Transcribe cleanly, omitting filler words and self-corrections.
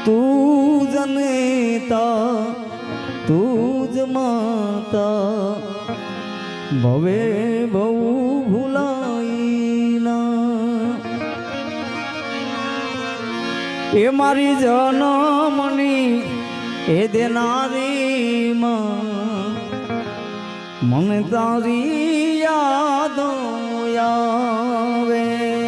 તું જનેતા તું જ માતા ભવે બહુ ભૂલાઈ ના એ મારી જનમની એ દેનારી માં મને તારી યાદ આવે